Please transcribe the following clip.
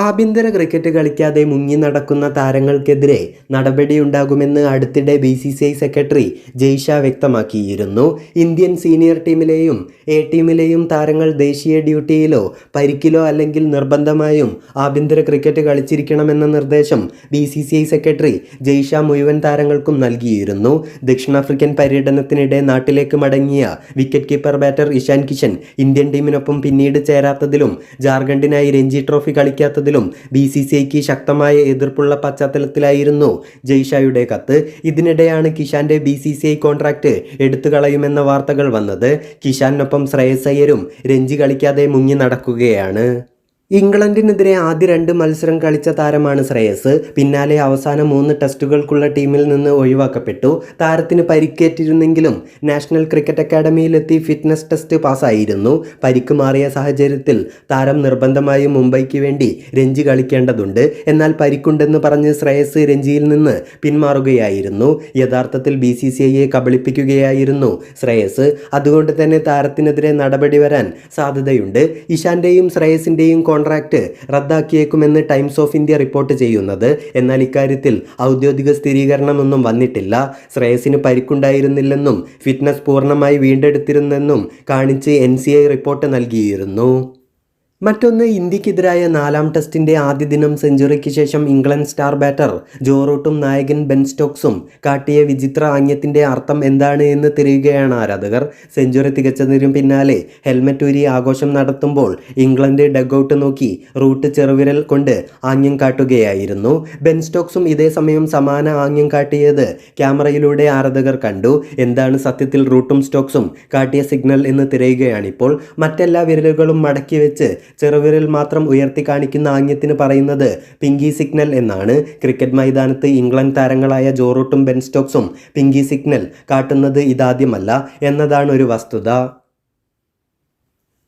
ആഭ്യന്തര ക്രിക്കറ്റ് കളിക്കാതെ മുങ്ങി നടക്കുന്ന താരങ്ങൾക്കെതിരെ നടപടിയുണ്ടാകുമെന്ന് അടുത്തിടെ BCCI സെക്രട്ടറി ജയ്ഷാ വ്യക്തമാക്കിയിരുന്നു. ഇന്ത്യൻ സീനിയർ ടീമിലെയും എ ടീമിലെയും താരങ്ങൾ ദേശീയ ഡ്യൂട്ടിയിലോ പരിക്കിലോ അല്ലെങ്കിൽ നിർബന്ധമായും ആഭ്യന്തര ക്രിക്കറ്റ് കളിച്ചിരിക്കണമെന്ന നിർദ്ദേശം BCCI സെക്രട്ടറി ജയ്ഷാ മുഴുവൻ താരങ്ങൾക്കും നൽകിയിരുന്നു. ദക്ഷിണാഫ്രിക്കൻ പര്യടനത്തിനിടെ നാട്ടിലേക്ക് മടങ്ങിയ wicket keeper batter Ishan Kishan Indian ടീമിനൊപ്പം പിന്നീട് ചേരാത്തതിലും ജാർഖണ്ഡിനായി രഞ്ജി ട്രോഫി കളിക്കാത്തതിലും BCCIക്ക് ശക്തമായ എതിർപ്പുള്ള പശ്ചാത്തലത്തിലായിരുന്നു ജയ്ഷായുടെ കത്ത്. ഇതിനിടെയാണ് കിഷാന്റെ BCCI കോൺട്രാക്ട് എടുത്തുകളയുമെന്ന വാർത്തകൾ വന്നത്. കിഷാനൊപ്പം ശ്രേയസ് അയ്യരും രഞ്ജി കളിക്കാതെ മുങ്ങി നടക്കുകയാണ്. ഇംഗ്ലണ്ടിനെതിരെ ആദ്യ 2 മത്സരം കളിച്ച താരമാണ് ശ്രേയസ്. പിന്നാലെ അവസാന 3 ടെസ്റ്റുകൾക്കുള്ള ടീമിൽ നിന്ന് ഒഴിവാക്കപ്പെട്ടു. താരത്തിന് പരിക്കേറ്റിരുന്നെങ്കിലും നാഷണൽ ക്രിക്കറ്റ് അക്കാഡമിയിലെത്തി ഫിറ്റ്നസ് ടെസ്റ്റ് പാസ്സായിരുന്നു. പരിക്ക് മാറിയ സാഹചര്യത്തിൽ താരം നിർബന്ധമായും മുംബൈക്ക് വേണ്ടി രഞ്ജി കളിക്കേണ്ടതുണ്ട്. എന്നാൽ പരിക്കുണ്ടെന്ന് പറഞ്ഞ് ശ്രേയസ് രഞ്ജിയിൽ നിന്ന് പിന്മാറുകയായിരുന്നു. യഥാർത്ഥത്തിൽ BCCIയെ കബളിപ്പിക്കുകയായിരുന്നു ശ്രേയസ്. അതുകൊണ്ട് തന്നെ താരത്തിനെതിരെ നടപടി വരാൻ സാധ്യതയുണ്ട്. ഇഷാന്റെയും ശ്രേയസിന്റെയും കോൺട്രാക്ട് റദ്ദാക്കിയേക്കുമെന്ന് ടൈംസ് ഓഫ് ഇന്ത്യ റിപ്പോർട്ട് ചെയ്യുന്നത്. എന്നാൽ ഇക്കാര്യത്തിൽ ഔദ്യോഗിക സ്ഥിരീകരണമൊന്നും വന്നിട്ടില്ല. ശ്രേയസിന് പരിക്കുണ്ടായിരുന്നില്ലെന്നും ഫിറ്റ്നസ് പൂർണ്ണമായി വീണ്ടെടുത്തിരുന്നെന്നും കാണിച്ച് NCI റിപ്പോർട്ട് നൽകിയിരുന്നു. മറ്റൊന്ന്, ഇന്ത്യക്കെതിരായ 4ാം ടെസ്റ്റിൻ്റെ ആദ്യ ദിനം സെഞ്ചുറിക്ക് ശേഷം ഇംഗ്ലണ്ട് സ്റ്റാർ ബാറ്റർ ജോ റൂട്ടും നായകൻ ബെൻ സ്റ്റോക്സും കാട്ടിയ വിചിത്ര ആംഗ്യത്തിൻ്റെ അർത്ഥം എന്താണ് എന്ന് തിരയുകയാണ് ആരാധകർ. സെഞ്ചുറി തികച്ചതിനു പിന്നാലെ ഹെൽമറ്റ് ഊരി ആഘോഷം നടത്തുമ്പോൾ ഇംഗ്ലണ്ട് ഡഗ്ഔട്ട് നോക്കി റൂട്ട് ചെറുവിരൽ കൊണ്ട് ആംഗ്യം കാട്ടുകയായിരുന്നു. ബെൻ സ്റ്റോക്സും ഇതേ സമയം സമാന ആംഗ്യം കാട്ടിയത് ക്യാമറയിലൂടെ ആരാധകർ കണ്ടു. എന്താണ് സത്യത്തിൽ റൂട്ടും സ്റ്റോക്സും കാട്ടിയ സിഗ്നൽ എന്ന് തിരയുകയാണിപ്പോൾ. മറ്റെല്ലാ വിരലുകളും മടക്കി വെച്ച് ചെറുവിരൽ മാത്രം ഉയർത്തി കാണിക്കുന്ന ആംഗ്യത്തിന് പറയുന്നത് പിങ്കി സിഗ്നൽ എന്നാണ്. ക്രിക്കറ്റ് മൈതാനത്ത് ഇംഗ്ലണ്ട് താരങ്ങളായ ജോ റൂട്ടും ബെൻ സ്റ്റോക്സും പിങ്കി സിഗ്നൽ കാട്ടുന്നത് ഇതാദ്യമല്ല എന്നതാണ് ഒരു വസ്തുത.